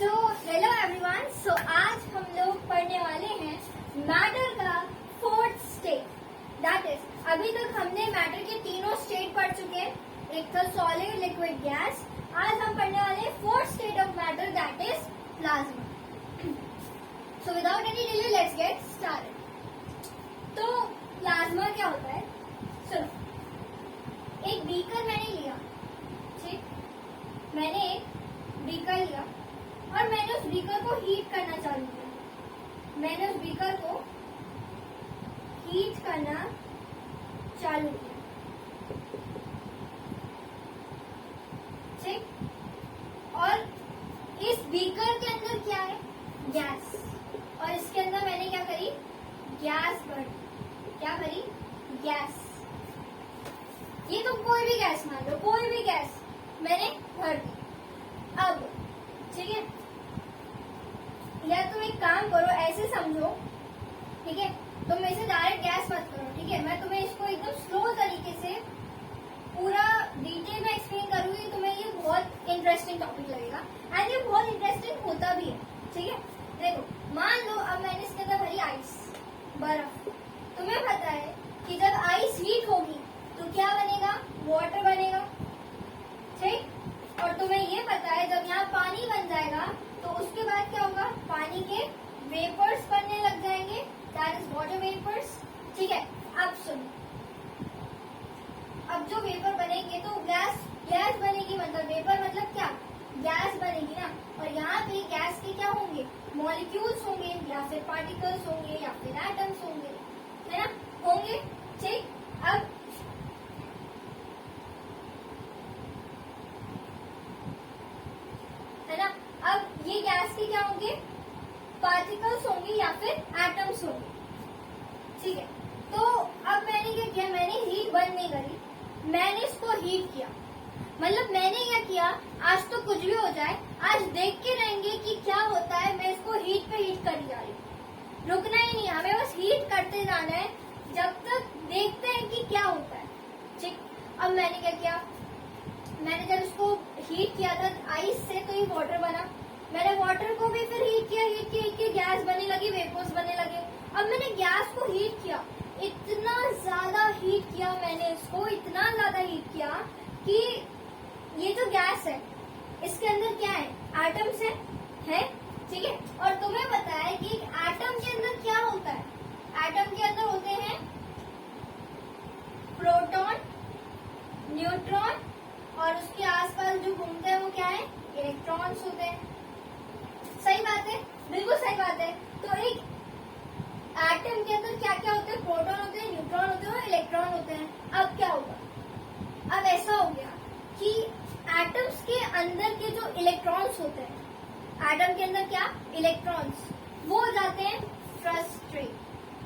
So hello everyone. सो आज हम लोग पढ़ने वाले हैं मैटर का फोर्थ स्टेट, दैट इज अभी तक हमने मैटर के तीनों स्टेट पढ़ चुके हैं, एक था सॉलिड, लिक्विड, गैस। आज हम पढ़ने वाले हैं fourth state of matter, that is plasma. So without any delay let's get started. तो प्लाज्मा क्या होता है? सुनो, एक बीकर मैंने लिया, ठीक, मैंने एक बीकर लिया और मैंने उस बीकर को हीट करना चालू किया। मैंने उस बीकर को हीट करना चालू किया, ठीक। और इस बीकर के अंदर क्या है? गैस। और इसके अंदर मैंने क्या करी? गैस भर। क्या भरी? गैस। ये तो कोई भी गैस मान लो, कोई भी गैस मैंने भर दी। अब ठीक है, या तुम एक काम करो, ऐसे समझो, ठीक है, तुम इसे डायरेक्ट गैस मत करो, ठीक है। मैं तुम्हें इसको एकदम स्लो तरीके से पूरा डिटेल में एक्सप्लेन करूंगी, तुम्हें ये बहुत इंटरेस्टिंग टॉपिक लगेगा एंड ये बहुत इंटरेस्टिंग होता भी है, ठीक है। देखो, मान लो अब मैंने इसके अंदर भरी आइस, बर्फ। तुम्हें पता है कि जब आइस हीट होगी तो क्या बनेगा? वाटर बनेगा, ठीक। और तुम्हें ये पता है जब यहाँ पानी बन जाएगा तो उसके बाद क्या होगा? पानी के वेपर्स बनने लग जाएंगे, दैट इज वाटर वेपर्स, ठीक है। अब सुनो, अब जो वेपर बनेंगे तो गैस बनेगी, मतलब वेपर मतलब क्या? गैस बनेगी ना। और यहाँ पे गैस के क्या होंगे? मॉलिक्यूल्स होंगे, या फिर पार्टिकल्स होंगे, या फिर एटम्स होंगे, है ना? होंगे, ठीक। अब है ना, अब ये गैस के क्या होंगे? पार्टिकल्स होंगे या फिर एटम्स होंगे, ठीक है। तो अब मैंने क्या किया? मैंने हीट बंद नहीं करी, मैंने इसको हीट किया। मतलब मैंने क्या किया? आज तो कुछ भी हो जाए, आज देख के रहेंगे कि क्या होता है। मैं इसको हीट पे हीट कर जा रही हूँ, रुकना ही नहीं, हमें बस हीट करते जाना है जब तक देखते हैं कि क्या होता है, ठीक। अब मैंने क्या किया? मैंने जब इसको हीट किया था आइस से तो ये वाटर बना। मैंने वाटर को भी फिर हीट किया, गैस बनने लगी, वेपर्स बनने लगे। अब मैंने गैस को हीट किया, इतना ज्यादा हीट किया मैंने इसको, इतना ज्यादा हीट किया कि ये जो गैस है इसके अंदर क्या है? एटम्स है, ठीक है। और तुम्हें पता है कि एटम के अंदर क्या होता है? एटम के अंदर होते हैं प्रोटॉन, न्यूट्रॉन, और उसके आसपास जो घूमते हैं वो क्या है? इलेक्ट्रॉन्स होते हैं। सही बात है, बिल्कुल सही बात है। तो एक एटम के अंदर क्या क्या होते हैं? प्रोटॉन होते हैं, न्यूट्रॉन होते हैं और इलेक्ट्रॉन होते हैं। अब क्या होगा? अब ऐसा हो गया कि एटम्स के अंदर के जो इलेक्ट्रॉन्स होते हैं, एटम के अंदर क्या? इलेक्ट्रॉन्स, वो हो जाते हैं फ्रस्ट्रेट।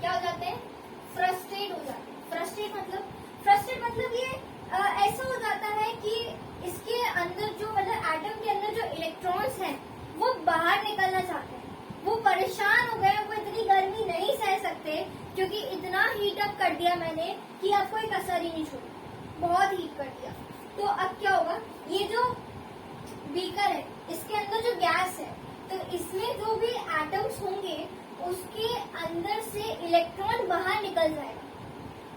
क्या हो जाते हैं? फ्रस्ट्रेट हो जाते हैं। फ्रस्ट्रेट मतलब ये ऐसा हो जाता है कि इसके अंदर जो, मतलब एटम के अंदर जो इलेक्ट्रॉन्स हैं वो बाहर निकलना चाहते हैं, वो परेशान हो गए, वो इतनी गर्मी नहीं सह सकते क्योंकि इतना हीट अप कर दिया मैंने कि आपको एक असर ही नहीं छोड़ा, बहुत हीट कर दिया। तो अब क्या होगा? ये जो बीकर है इसके अंदर जो गैस है, तो इसमें जो भी एटम्स होंगे उसके अंदर से इलेक्ट्रॉन बाहर निकल जाएगा।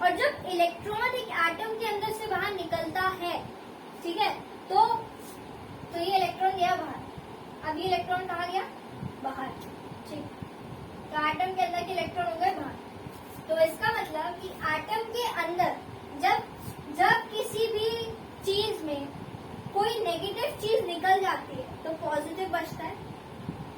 और जब इलेक्ट्रॉन एक एटम के अंदर से बाहर निकलता है, ठीक है, तो ये इलेक्ट्रॉन गया बाहर। अब ये इलेक्ट्रॉन कहाँ गया? बाहर, ठीक। तो एटम के अंदर के इलेक्ट्रॉन हो गए बाहर। तो इसका मतलब कि एटम के अंदर जब किसी भी चीज में कोई नेगेटिव चीज निकल जाती है तो पॉजिटिव बचता है।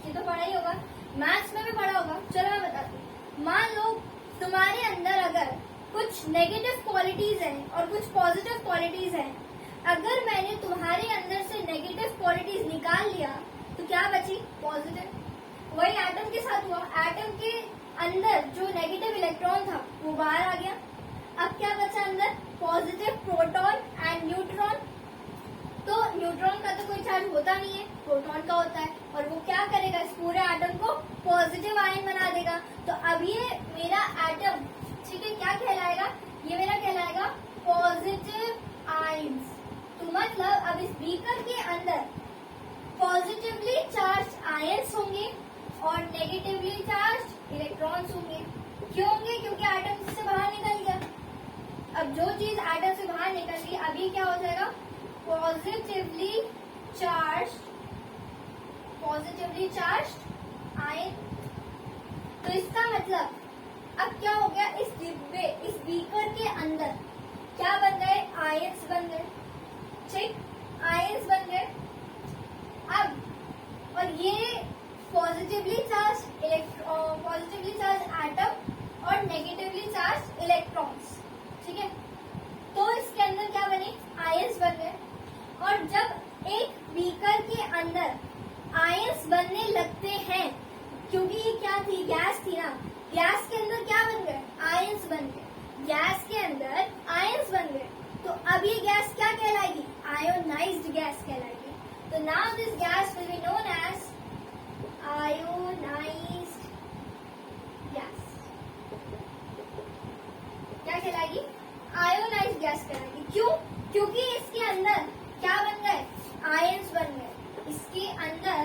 ये तो पढ़ा ही होगा, मैथ्स में भी पढ़ा होगा। चलो मैं बताती हूँ। मान लो तुम्हारे अंदर अगर कुछ नेगेटिव क्वालिटीज हैं और कुछ पॉजिटिव क्वालिटीज हैं, अगर मैंने तुम्हारे अंदर से नेगेटिव क्वालिटीज निकाल लिया तो क्या बची? पॉजिटिव। वही एटम के साथ हुआ, एटम के अंदर जो नेगेटिव इलेक्ट्रॉन था वो बाहर आ गया। अब क्या बचा अंदर? Positive proton and neutron. तो न्यूट्रॉन का तो कोई चार्ज होता नहीं है, प्रोटॉन का होता है, और वो क्या करेगा? इस पूरे एटम को पॉजिटिव आयन बना देगा। तो अब ये मेरा एटम, ठीक है, क्या कहलाएगा? ये मेरा कहलाएगा पॉजिटिव आयन्स। तो मतलब अब इस बीकर के अंदर positively charge positively charged ion. तो इसका मतलब अब क्या हो गया, इस डिब्बे, इस बीकर के अंदर क्या बन गए, आयंस बन गए। ठीक, आयंस बन गए। अब और ये पॉजिटिवली चार्ज एटम और नेगेटिवली चार्ज इलेक्ट्रॉन्स। ठीक है, तो इसके अंदर क्या बने, आयंस बन गए। और जब एक बीकर के अंदर आयंस बनने लगते हैं, क्योंकि ये क्या थी, गैस थी ना, गैस के अंदर क्या बन गए, आयंस बन गए। गैस के अंदर आयंस बन गए, तो अब ये गैस क्या कहलाएगी, आयोनाइज्ड गैस कहलाएगी। तो now this gas will be known as ionised gas. क्या कहलाएगी, आयोनाइज्ड गैस कहलाएगी। क्यों, क्योंकि इसके अंदर क्या बन गए, आयंस बन गए। इसके अंदर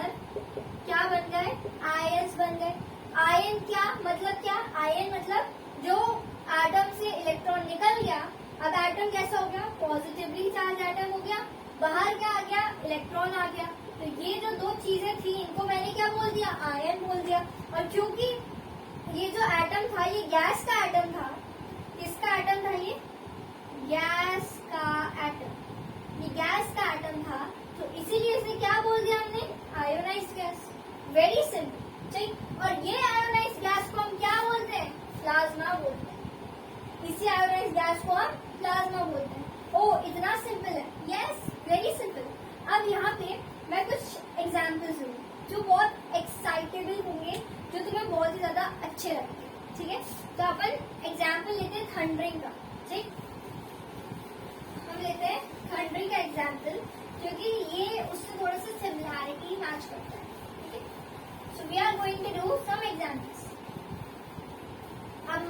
क्या बन गए, आयंस बन गए। आयन क्या मतलब, क्या आयन मतलब जो एटम से इलेक्ट्रॉन निकल गया, अब एटम कैसा हो गया, पॉजिटिवली चार्ज एटम हो गया, बाहर क्या आ गया, इलेक्ट्रॉन आ गया। तो ये जो दो चीजें थी, इनको मैंने क्या बोल दिया, आयन बोल दिया। और क्योंकि ये जो एटम था, ये गैस का एटम था, किसका एटम था, ये गैस का एटम, ये गैस का एटम था, तो इसीलिए इसे क्या बोल दिया हमने, आयोनाइज्ड गैस। Very simple. ठीक, और ये आयोनाइज्ड गैस को हम क्या बोलते हैं, प्लाज्मा बोलते हैं। इसी आयोनाइज्ड गैस को हम प्लाज्मा बोलते हैं। ओह, इतना सिंपल है, यस, वेरी सिंपल। अब यहाँ पे मैं कुछ एग्जाम्पल्स दूंगी जो बहुत एक्साइटेबल होंगे, जो तुम्हें बहुत ही ज्यादा अच्छे लगेंगे। ठीक है, तो अपन एग्जाम्पल लेते हैं थंडरिंग का। ठीक, हम लेते हैं थंडरिंग का एग्जाम्पल, क्योंकि ये उससे थोड़ा सा सिमिलैरिटी मैच करता है। ठीक है, so we are going to do some examples. अब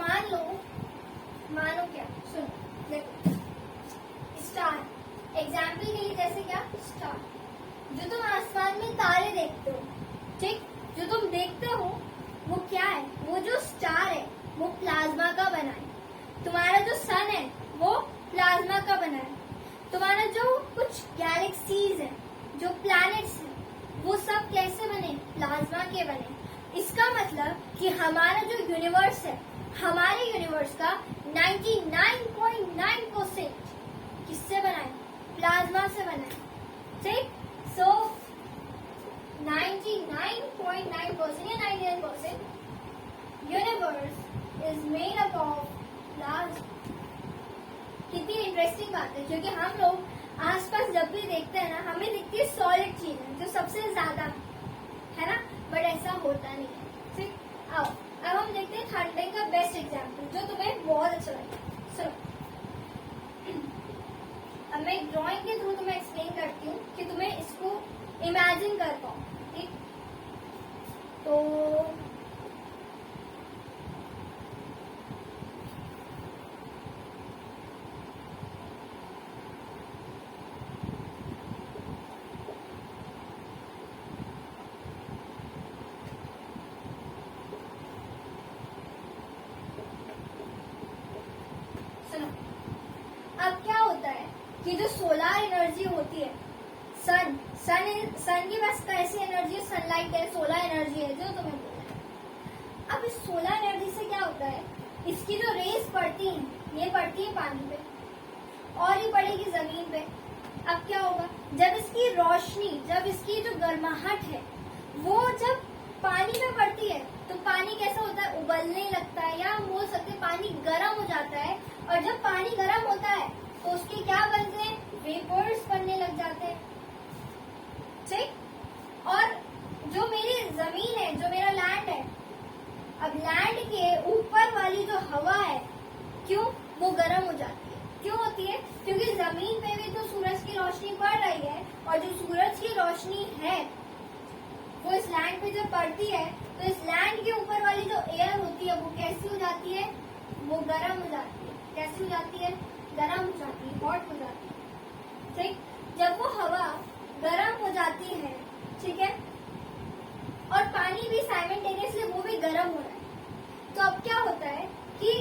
मानो क्या, सुनो, देखो, स्टार, एग्जाम्पल के लिए जैसे क्या, स्टार, जो तुम आसमान में तारे देखते हो, ठीक, जो तुम देखते हो वो क्या है, वो जो स्टार है वो प्लाज्मा का बना है। तुम्हारा जो सन है वो प्लाज्मा का बना है। तुम्हारा जो कुछ गैलेक्सीज है, जो प्लैनेट्स है, वो सब कैसे बने, प्लाज्मा के बने। इसका मतलब कि हमारा जो यूनिवर्स है, हमारे यूनिवर्स का 99.9% किससे बना है, प्लाज्मा से बना है। ठीक, सो 99.9% या 99% universe is made up of plasma. कितनी इंटरेस्टिंग बात है, क्योंकि हम लोग आसपास जब भी देखते हैं ना, हमें दिखती है सॉलिड चीजें जो सबसे ज्यादा है ना, बट ऐसा होता नहीं है। ठीक, आओ अब हम देखते हैं थंडरिंग का बेस्ट एग्जाम्पल, जो तुम्हें बहुत अच्छा लगेगा। सुनो, अब मैं ड्राइंग के थ्रू तुम्हें एक्सप्लेन करती हूँ कि तुम्हें इसको इमेजिन कर पाओ। ठीक, तो अब क्या होता है कि जो सोलर एनर्जी होती है, सन के पास कैसी एनर्जी है, सनलाइट है, सोलर एनर्जी है, जो तुम्हें बोला है। अब इस सोलर एनर्जी से क्या होता है, इसकी जो रेस पड़ती है, ये पड़ती है पानी पे और ये पड़ेगी जमीन पे। अब क्या होगा, जब इसकी रोशनी, जब इसकी जो गर्माहट है वो जब पानी में पड़ती है, तो पानी कैसा होता है, उबलने लगता है, या हम बोल सकते हैं पानी गर्म हो जाता है। और जब पानी गर्म होता है तो उसके क्या बनते हैं, वेपर्स बनने लग जाते हैं। ठीक, और जो मेरी जमीन है, जो मेरा लैंड है, अब लैंड के ऊपर वाली जो हवा है, क्यों वो गर्म हो जाती है, क्यों होती है, क्योंकि जमीन पे भी तो सूरज की रोशनी पड़ रही है, और जो सूरज की रोशनी है वो इस लैंड पे जब पड़ती है, तो इस लैंड के ऊपर वाली जो एयर होती है वो कैसी हो जाती है, वो गर्म हो जाती है। कैसी हो जाती है, गर्म हो जाती है, हॉट हो जाती है। ठीक, जब वो हवा गर्म हो जाती है, ठीक है, और पानी भी साइमल्टेनियसली वो भी गर्म हो रहा है, तो अब क्या होता है कि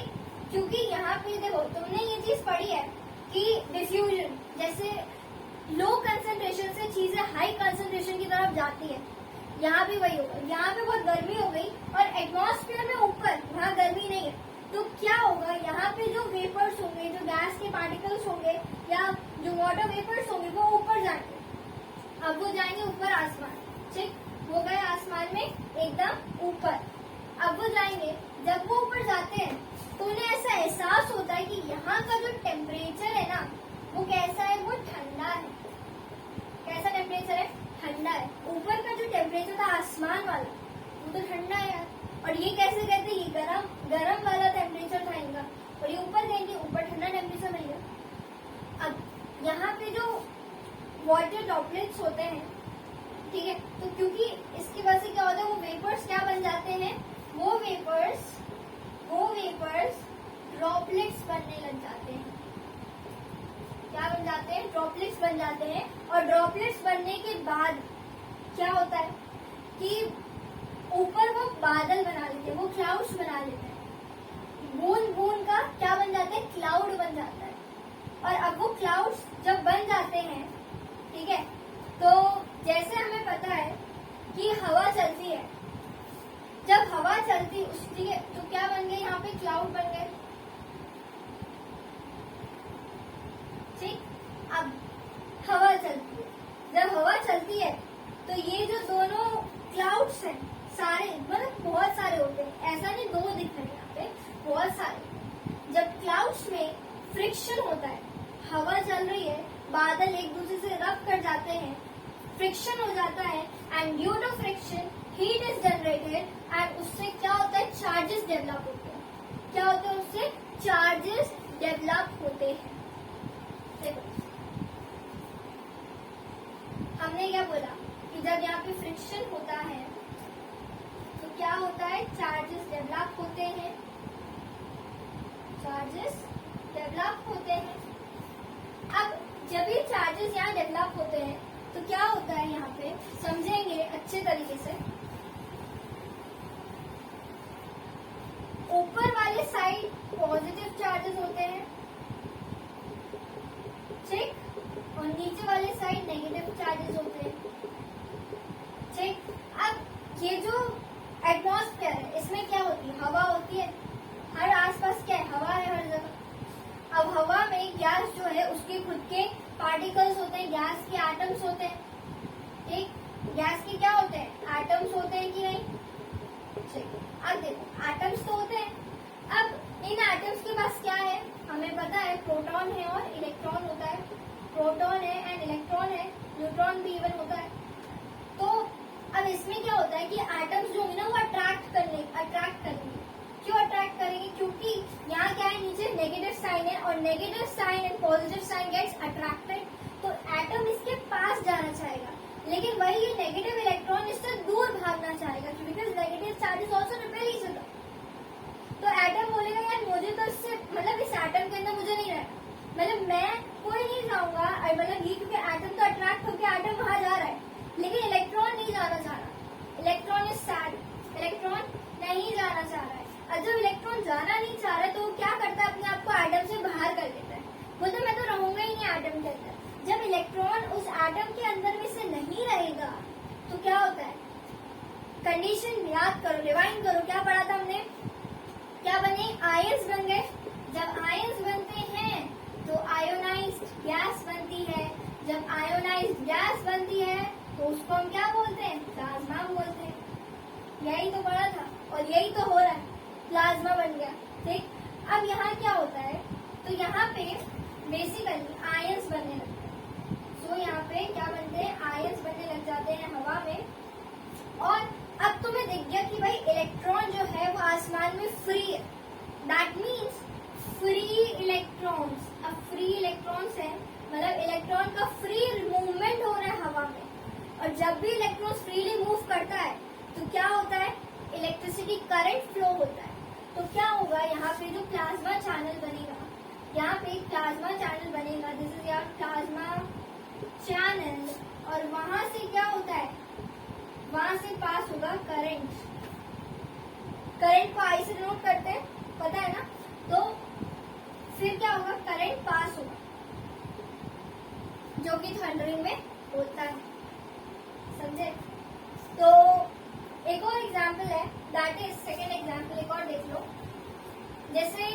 क्योंकि यहाँ पे देखो, तुमने ये चीज पढ़ी है कि डिफ्यूजन, जैसे लो कंसंट्रेशन से चीजें हाई कंसंट्रेशन की तरफ जाती है। यहाँ भी वही होगा, यहाँ पे बहुत गर्मी हो गई और एटमॉस्फेयर में ऊपर वहाँ गर्मी नहीं है, तो क्या होगा, यहाँ पे जो वेपर्स होंगे, जो गैस के पार्टिकल्स होंगे या जो वाटर वेपर्स होंगे वो ऊपर जाएंगे। अब वो जाएंगे ऊपर आसमान, ठीक, वो गए आसमान में एकदम ऊपर। अब वो जाएंगे, जब वो ऊपर जाते हैं तो उन्हें ऐसा एहसास होता है कि यहाँ का जो टेम्परेचर है ना वो कैसा है, वो ठंडा है। कैसा टेम्परेचर है, ठंडा है। ऊपर का जो टेम्परेचर था आसमान वाला वो तो ठंडा है यार, और ये कैसे कहते हैं, ये गरम वाला टेम्परेचर था इनका, और ये ऊपर गएंगे, ऊपर ठंडा टेम्परेचर मिल गया। अब यहाँ पे जो वाटर ड्रॉपलेट्स होते हैं, ठीक है, तो क्योंकि इसकी वजह से क्या होता है, वो वेपर्स क्या बन जाते हैं, वो वेपर्स ड्रॉपलेट्स बनने लग जाते हैं। क्या बन जाते हैं, ड्रॉपलेट्स बन जाते हैं। और ड्रॉपलेट्स बनने के बाद क्या होता है कि ऊपर वो बादल बना लेते हैं, वो क्लाउड्स बना लेते हैं। बूंद बूंद का क्या बन जाता है, क्लाउड बन जाता है। और अब वो क्लाउड्स जब बन जाते हैं, ठीक है, तो जैसे हमें पता है कि हवा चलती है, जब हवा चलती, ठीक है, तो क्या बन गए, यहाँ पे क्लाउड बन गए, ठीक। अब हवा चलती है, जब हवा चलती है तो ये जो दोनों क्लाउड्स हैं सारे, मतलब बहुत सारे होते हैं, ऐसा नहीं दो दिख रहे यहाँ पे, बहुत सारे। जब क्लाउड्स में फ्रिक्शन होता है, हवा चल रही है, बादल एक दूसरे से रब कर जाते हैं, फ्रिक्शन हो जाता है, and due to friction heat is generated, and उससे क्या होता है, चार्जेस डेवलप होते हैं। क्या होता है, उससे चार्जेस डेवलप होते हैं। देखो हमने क्या बोला कि जब यहाँ पे फ्रिक्शन होता है तो क्या होता है, चार्जेस डेवलप होते हैं, चार्जेस डेवलप होते हैं। अब जब ये चार्जेस यहाँ डेवलप होते हैं तो क्या होता है, यहाँ पे समझेंगे अच्छे तरीके से। ऊपर वाले साइड पॉजिटिव चार्जेस होते हैं, ठीक, और नीचे वाले साइड नेगेटिव चार्जेस होते हैं, ठीक। अब ये जो एटमॉस्फेयर है इसमें क्या होती है, हवा होती है, हर आसपास क्या है, हवा है हर जगह। अब हवा में गैस जो है उसके खुद के पार्टिकल्स होते हैं, गैस के एटम्स होते हैं, ठीक। गैस के क्या होते हैं, एटम्स होते हैं कि नहीं, ठीक। अब देखो एटम्स तो होते हैं। अब इन एटम्स के पास क्या है, हमें पता है, प्रोटॉन है और इलेक्ट्रॉन होता है। प्रोटॉन है एंड इलेक्ट्रॉन है, न्यूट्रॉन भी इवन होता है। तो अब इसमें क्या होता है कि एटम्स जो है ना वो अट्रैक्ट करेंगे। क्यों अट्रैक्ट करेंगे, क्योंकि यहाँ क्या है, नीचे नेगेटिव साइन है, और negative sign and positive sign gets attracted, तो एटम इसके पास जाना चाहेगा, लेकिन वही ये नेगेटिव इलेक्ट्रॉन इससे दूर भागना चाहेगा, because negative charge is also repel each other. तो एटम बोलेगा यार मुझे तो इससे, मतलब इस एटम के अंदर मुझे नहीं रहना, मतलब मैं कोई नहीं जाऊंगा, मतलब ये क्योंकि एटम तो अट्रैक्ट होकर एटम वहां जा रहा है, लेकिन इलेक्ट्रॉन नहीं जाना चाह रहा। इलेक्ट्रॉन इज सैड, इलेक्ट्रॉन नहीं जाना चाह रहा है। और जब इलेक्ट्रॉन जाना नहीं चाह रहा है तो वो क्या करता है, अपने आप को एटम से बाहर कर देता है, बोलता मैं तो रहूंगा ही नहीं एटम के अंदर। जब इलेक्ट्रॉन उस एटम के अंदर में से नहीं रहेगा तो क्या होता है, कंडीशन याद करो, रिवाइंड करो, क्या पढ़ा था हमने, क्या बने, आयंस बन गए। जब आयंस बनते हैं तो आयोनाइज्ड गैस बनती है। जब आयोनाइज्ड गैस बनती है तो उसको हम क्या बोलते हैं, प्लाज्मा बोलते हैं। यही तो पढ़ा था और यही तो हो रहा है, प्लाज्मा बन गया, ठीक। अब यहाँ क्या होता है, तो यहाँ पे बेसिकली आयंस बनने लगते हैं। सो यहाँ पे क्या बनते हैं, आयंस बनने लग जाते हैं हवा में। और अब तुम्हें दिख गया कि भाई इलेक्ट्रॉन जो है वो आसमान में फ्री है, दैट मीन्स फ्री इलेक्ट्रॉन्स। अब फ्री इलेक्ट्रॉन्स है, मतलब इलेक्ट्रॉन का फ्री मूवमेंट हो रहा है हवा में। और जब भी इलेक्ट्रॉन फ्रीली मूव करता है तो क्या होता है, इलेक्ट्रिसिटी करंट फ्लो होता है। तो क्या होगा, यहाँ पे जो प्लाज्मा चैनल बनेगा, यहाँ पे एक प्लाज्मा चैनल बनेगा, this is your plasma channel. और वहां से क्या होता है, वहां से पास होगा करंट। करंट को आई से डिनोट करते हैं, पता है ना। तो फिर क्या होगा, करंट पास होगा, जो कि थंडरिंग में होता है, समझे। तो एक और एग्जाम्पल है, दैट इज सेकेंड एग्जाम्पल, एक और देख लो। जैसे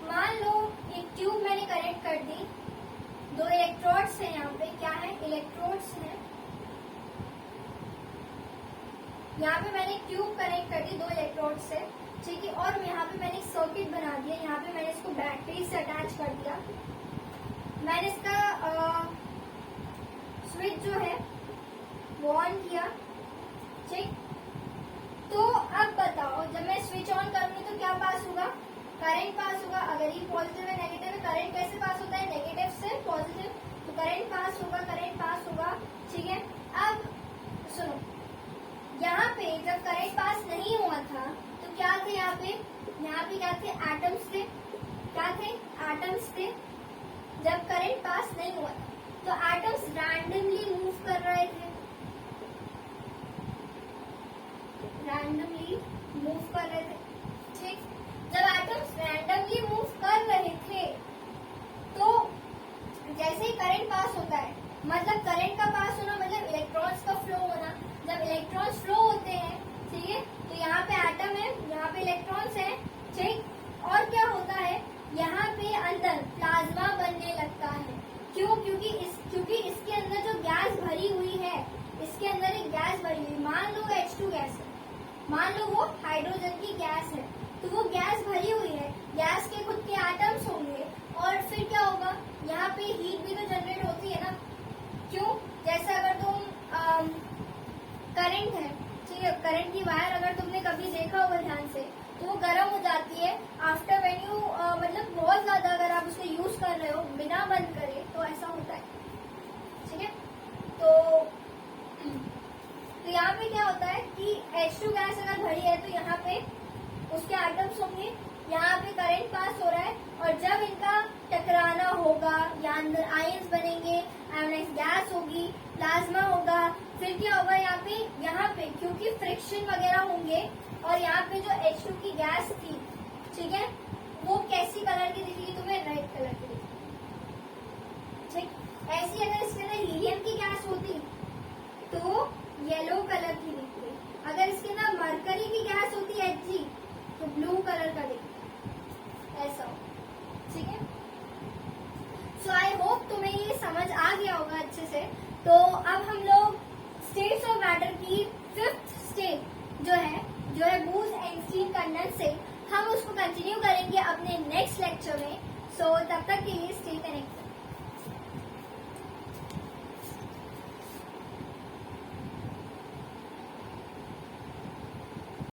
मान लो एक ट्यूब मैंने कनेक्ट कर दी, दो इलेक्ट्रोड्स हैं, यहाँ पे क्या है, इलेक्ट्रोड्स हैं। यहाँ पे मैंने ट्यूब कनेक्ट कर दी दो इलेक्ट्रोड से, ठीक है, और यहाँ पे मैंने एक सर्किट बना दिया, यहाँ पे मैंने इसको बैटरी से अटैच कर दिया, मैंने इसका स्विच जो है वो ऑन किया, ठीक। तो अब बताओ, जब मैं स्विच ऑन करूंगी तो क्या पास होगा, करंट पास होगा। अगर ये पॉजिटिव है नेगेटिव है, करंट कैसे पास होता है, नेगेटिव से पॉजिटिव, तो करंट पास होगा, करंट पास होगा, ठीक है। अब सुनो, यहाँ पे जब करंट पास नहीं हुआ था तो क्या थे, यहाँ पे क्या थे, एटम्स थे, क्या थे, एटम्स थे। जब करंट पास नहीं हुआ था तो एटम्स रैंडमली मूव कर रहे थे, रैंडमली मूव कर रहे थे, ठीक। जब एटम्स रैंडमली मूव कर रहे थे तो जैसे ही करंट पास होता है, मतलब करंट का पास होना मतलब इलेक्ट्रॉन्स का फ्लो होना। जब इलेक्ट्रॉन्स फ्लो होते हैं, ठीक है, तो यहाँ पे एटम है, यहाँ पे इलेक्ट्रॉन्स है, ठीक। और क्या होता है, यहाँ पे अंदर प्लाज्मा बनने लगता है। क्यों, क्योंकि इसके अंदर जो गैस भरी हुई है, इसके अंदर एक गैस भरी हुई, मान लो H2 गैस है, मान लो वो हाइड्रोजन की गैस है, तो वो गैस भरी हुई है, गैस के खुद के एटम्स होंगे, और फिर क्या होगा, यहाँ पे हीट भी तो जनरेट होती है ना। क्यों, जैसे अगर तुम करंट है, ठीक है, करंट की वायर अगर तुमने कभी देखा होगा ध्यान से, तो वो गर्म हो जाती है आफ्टर व्हेन यू, मतलब बहुत ज्यादा अगर आप उसको यूज कर रहे हो बिना बंद करे, तो ऐसा होता है, ठीक है। तो यहाँ पे क्या होता है कि H2 गैस अगर भरी है तो यहाँ पे उसके एटम्स होंगे, यहाँ पे करंट पास हो रहा है, और जब इनका टकराना होगा या अंदर आयंस बनेंगे, आयोनाइज गैस होगी, प्लाज्मा होगा, फिर क्या होगा, यहाँ पे क्योंकि फ्रिक्शन वगैरह होंगे, और यहाँ पे जो H2 की गैस थी, ठीक है, वो कैसी कलर की दिखेगी तुम्हें, रेड कलर की दिखेगी, ठीक। ऐसी अगर इसके अंदर हीलियम की गैस होती तो येलो कलर की दिखती, अगर इसके अंदर मरकरी की गैस होती Hg तो ब्लू कलर का दिखता, ऐसा हो, ठीक है। सो आई होप तुम्हें ये समझ आ गया होगा अच्छे से। तो अब हम लोग स्टेट्स ऑफ मैटर की फिफ्थ स्टेट जो है बूज-आइंस्टीन कंडेंसेट, हम उसको कंटिन्यू करेंगे अपने नेक्स्ट लेक्चर में। सो तब तक के लिए